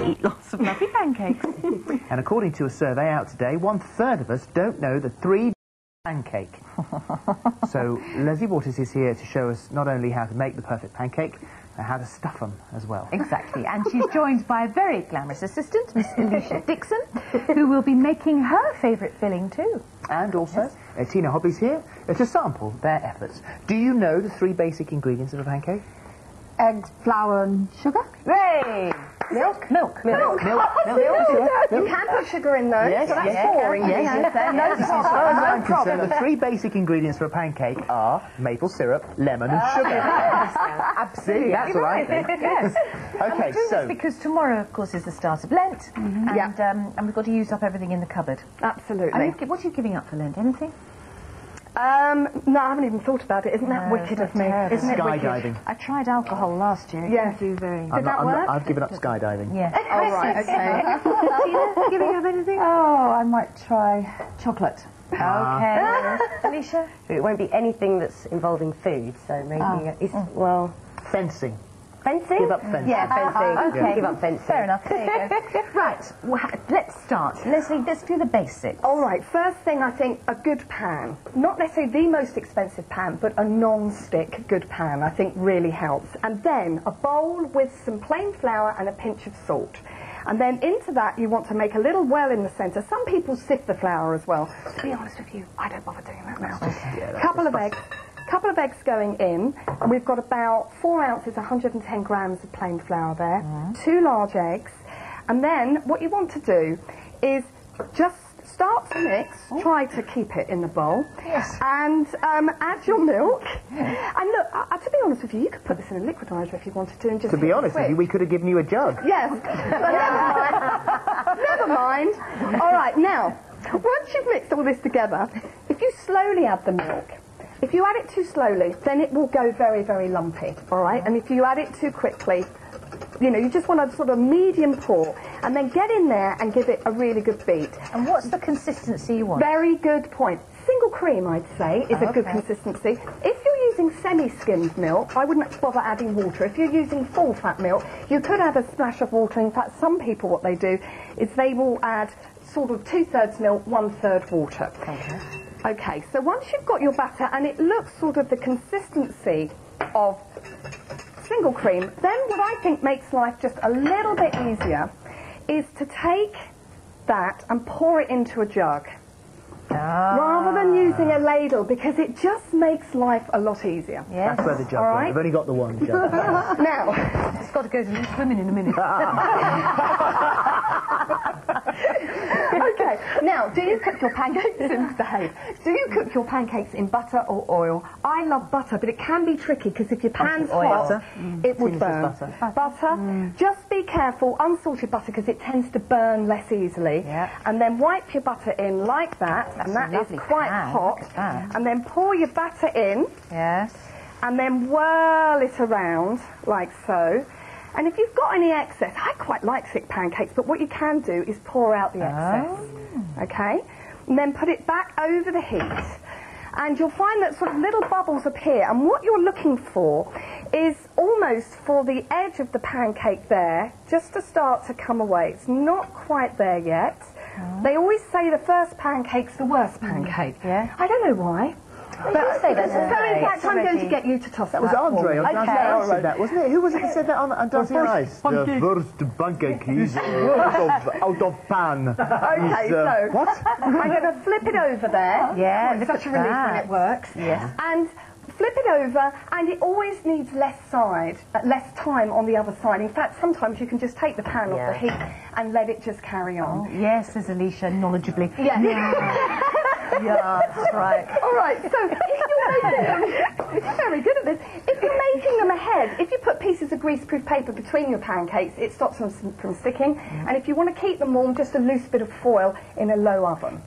eat lots of lovely pancakes. And according to a survey out today, 1/3 of us don't know the 3 pancake. So Leslie Waters is here to show us not only how to make the perfect pancake, but how to stuff them as well. Exactly, and she's joined by a very glamorous assistant, Miss Alesha Dixon, who will be making her favourite filling too. And also, Tina Hobby's here to sample their efforts. Do you know the 3 basic ingredients of a pancake? Eggs, flour and sugar. Hooray! Milk. Milk. Milk. You can put sugar in those, Yes, so that's yes. 4 ingredients there. No As far as I'm concerned, the 3 basic ingredients for a pancake are maple syrup, lemon and sugar. Absolutely. That's what I think. Yes. Okay, This so... is because tomorrow, of course, is the start of Lent, and we've got to use up everything in the cupboard. Absolutely. What are you giving up for Lent? Anything? No, I haven't even thought about it. Isn't that wicked of me? Isn't it wicked? Skydiving. I tried alcohol last year. Yeah. Did Did that work? I've given up skydiving. Yeah. Oh, right, okay. Tina, giving up anything? Oh, I might try chocolate. Okay. Alesha? It won't be anything that's involving food, so maybe it's, well... Fencing. Fencing? Give up fencing. Yeah, fencing. Okay. Give up fencing. Fair enough. There you go. Right. Let's start. Leslie, let's do the basics. All right, first thing, I think a good pan. Not necessarily the most expensive pan, but a non-stick good pan, I think really helps. And then a bowl with some plain flour and a pinch of salt. And then into that, you want to make a little well in the centre. Some people sift the flour as well. To be honest with you, I don't bother doing that now. Couple of eggs going in, and we've got about 4 ounces, 110 grams of plain flour there, 2 large eggs, and then what you want to do is just start to mix, try to keep it in the bowl, and add your milk, and look, to be honest with you, you could put this in a liquidizer if you wanted to, and just To be honest with you, we could have given you a jug. Yes, but never mind. All right, now, once you've mixed all this together, if you slowly add the milk, if you add it too slowly, then it will go very, very lumpy, all right? And if you add it too quickly, you know, you just want a sort of medium pour, and then get in there and give it a really good beat. And what's the consistency you want? Very good point. Single cream, I'd say, is a good consistency. If you're using semi-skimmed milk, I wouldn't bother adding water. If you're using full-fat milk, you could add a splash of water. In fact, some people, what they do is they will add sort of 2/3 milk, 1/3 water. Okay. Okay, so once you've got your batter and it looks sort of the consistency of single cream, then what I think makes life just a little bit easier is to take that and pour it into a jug. Rather than using a ladle, because it just makes life a lot easier. Yes. That's where the jug All went. right. I've only got the one jug. Now, It's got to go to swimming in a minute. okay, now, do you cook your pancakes in, behave, do you cook your pancakes in butter or oil? I love butter, but it can be tricky, because if your pan's hot, it would burn. Butter. Just be careful, unsalted butter, because it tends to burn less easily. Yeah. And then wipe your butter in like that, and that is quite hot. And then pour your batter in. Yes. And then whirl it around, like so. And if you've got any excess, I quite like thick pancakes, but what you can do is pour out the excess, okay? And then put it back over the heat. And you'll find that sort of little bubbles appear, and what you're looking for is almost for the edge of the pancake there, just to start to come away. It's not quite there yet. They always say the first pancake's the worst pancake. Yeah. I don't know why. But say that, so in fact, I'm going to get you to toss That was Andre on Dancing Eyes said that, wasn't it? Who was it that said that on Dancing Eyes? The first pancake is out of pan. Okay, so what? I'm going to flip it over there. Yeah, It's look such a at relief that. when it works. Yes. And flip it over, and it always needs less time on the other side. In fact, sometimes you can just take the pan off the heat and let it just carry on. Yes, says Alesha, knowledgeably. Yeah. Yeah, that's right. All right, so if you're making them, you're very good at this. If you're making them ahead, if you put pieces of greaseproof paper between your pancakes, it stops them from sticking. And if you want to keep them warm, just a loose bit of foil in a low oven.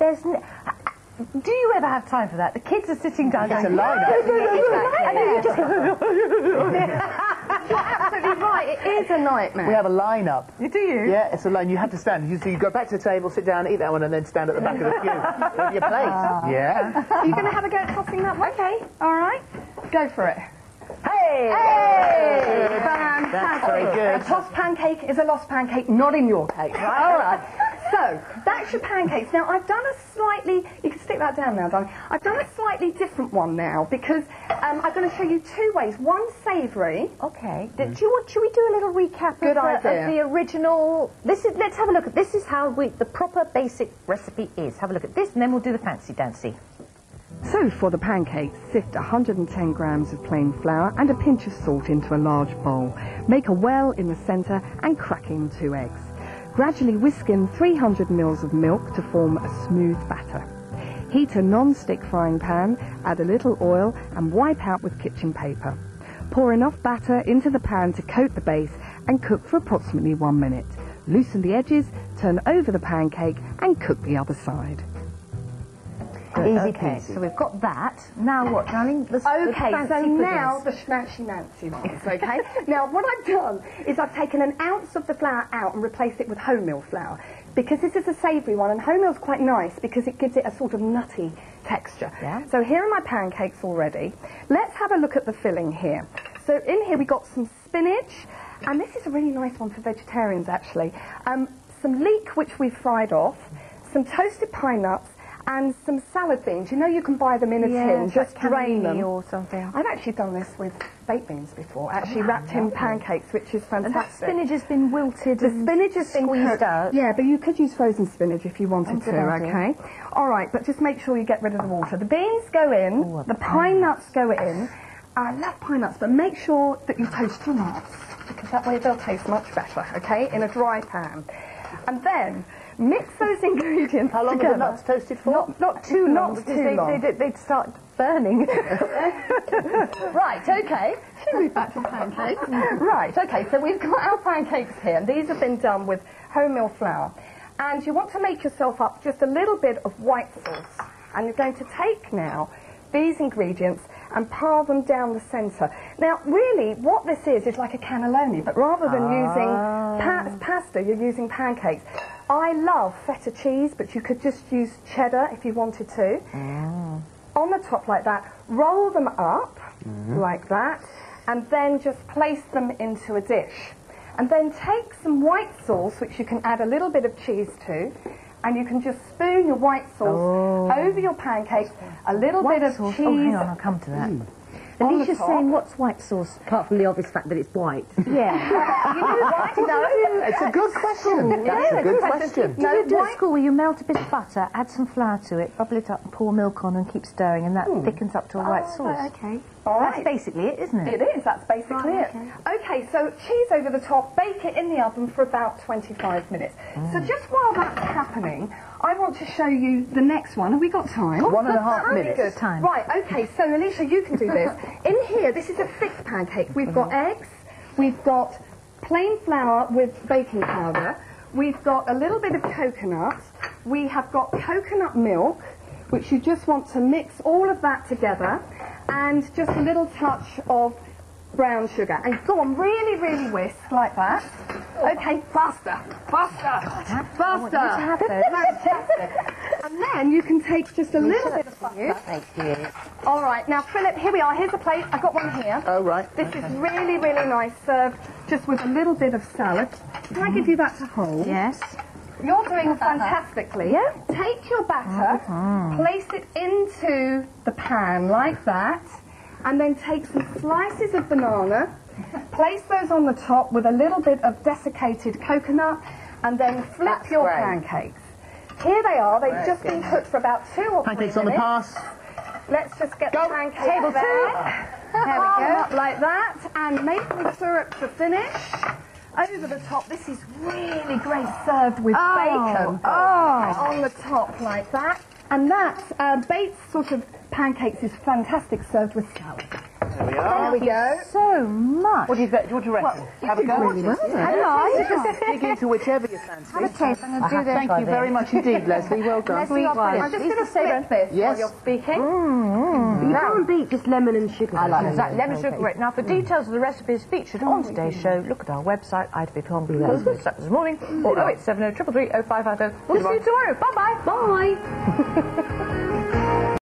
Do you ever have time for that? The kids are sitting down. It's a line-up. You're absolutely right, it is a nightmare. We have a line-up. Do you? Yeah, it's a line. You have to stand. You go back to the table, sit down, eat that one, and then stand at the back of the queue with your plate. Yeah. Are you going to have a go at tossing that one? Okay, all right. Go for it. Hey! Hey! Fantastic. That's very good. A tossed pancake is a lost pancake, not in your case, right? All right. So, that's your pancakes. Now, I've done a slightly, you can stick that down now, darling. I've done a slightly different one now because I'm going to show you two ways. One savoury. Okay. Should we do a little recap of the original? Let's have a look at this. Is how the proper basic recipe is. Have a look at this, and then we'll do the fancy dancy. So, for the pancakes, sift 110 grams of plain flour and a pinch of salt into a large bowl. Make a well in the centre and crack in 2 eggs. Gradually whisk in 300 ml of milk to form a smooth batter. Heat a non-stick frying pan, add a little oil and wipe out with kitchen paper. Pour enough batter into the pan to coat the base and cook for approximately 1 minute. Loosen the edges, turn over the pancake and cook the other side. Easy peasy. So we've got that. Now what, darling? Okay, so now the schmancy nancy ones, okay? Now what I've done is I've taken an ounce of the flour out and replaced it with wholemeal flour. Because this is a savoury one, and wholemeal's quite nice because it gives it a sort of nutty texture. Yeah. So here are my pancakes already. Let's have a look at the filling here. So in here we got some spinach, and this is a really nice one for vegetarians actually. Some leek which we've fried off, some toasted pine nuts, and some salad beans. You know you can buy them in a tin, just drain them. Or something. I've actually done this with baked beans before, actually wrapped in pancakes, which is fantastic. And that spinach has been wilted The spinach has been squeezed out. Yeah, but you could use frozen spinach if you wanted to, okay? All right, but just make sure you get rid of the water. The beans go in, the pine nuts go in. I love pine nuts, but make sure that you toast your nuts, because that way they'll taste much better, okay, in a dry pan. And then mix those ingredients How long together. are the nuts toasted for? Not too long, because they'd start burning. Right, okay. Should we back to pancakes? Right, okay, so we've got our pancakes here, and these have been done with wholemeal flour. And you want to make yourself up just a little bit of white sauce. And you're going to take now these ingredients and pile them down the centre. Now, really, what this is like a cannelloni, but rather than using pasta, you're using pancakes. I love feta cheese, but you could just use cheddar if you wanted to. On the top like that, roll them up like that, and then just place them into a dish. And then take some white sauce, which you can add a little bit of cheese to, and you can just spoon your white sauce over your pancake, a little bit of cheese. Oh, hang on, I'll come to that. Alesha's saying, what's white sauce? Apart from the obvious fact that it's white. Yeah. You know what? No. It's a good question. That's a good question. Did you do at school where you melt a bit of butter, add some flour to it, bubble it up and pour milk on and keep stirring, and that thickens up to a white sauce? Okay. All right. That's basically it, isn't it? It is, that's basically it. Okay, so cheese over the top, bake it in the oven for about 25 minutes. So just while that's happening, I want to show you the next one. Have we got time? 1.5 minutes. Good time. Right, okay, so Alesha, you can do this. In here, this is a thick pancake. We've got eggs, we've got plain flour with baking powder, we've got a little bit of coconut, we have got coconut milk, which you just want to mix all of that together, and just a little touch of brown sugar. And go on, really, really whisk like that. Okay, faster, faster, faster. Fantastic. And then you can take just a little bit of butter. Thank you. All right, now Philip, here we are. Here's a plate. I've got one here. Oh, right. This is really, really nice, served just with a little bit of salad. Can I give you that to hold? Yes. You're doing fantastically. Yeah. Take your batter, place it into the pan like that, and then take some slices of banana, place those on the top with a little bit of desiccated coconut, and then flip your pancakes. Here they are. They've just been cooked for about 2 or 3 minutes. Pancakes on the pass. Let's just get the pancakes table there. There we go. Up like that, and maple syrup to finish. Over the top, this is really great, served with bacon on the top like that. And that baked sort of pancakes is fantastic, served with salad. There we are. There we go. So much. What do you reckon? Have a go? Really well there. Dig into whichever you fancy. Have a taste. I'm going to do this. Thank you very much indeed, Leslie. Well done. Leslie, I'm just going to flip this while you're speaking. You can't beat just lemon and sugar. I like that. Lemon sugar, great. Now, for details of the recipes featured on today's show, look at our website, ida.com, this morning, or 0870 333 0550. We'll see you tomorrow. Bye-bye. Bye.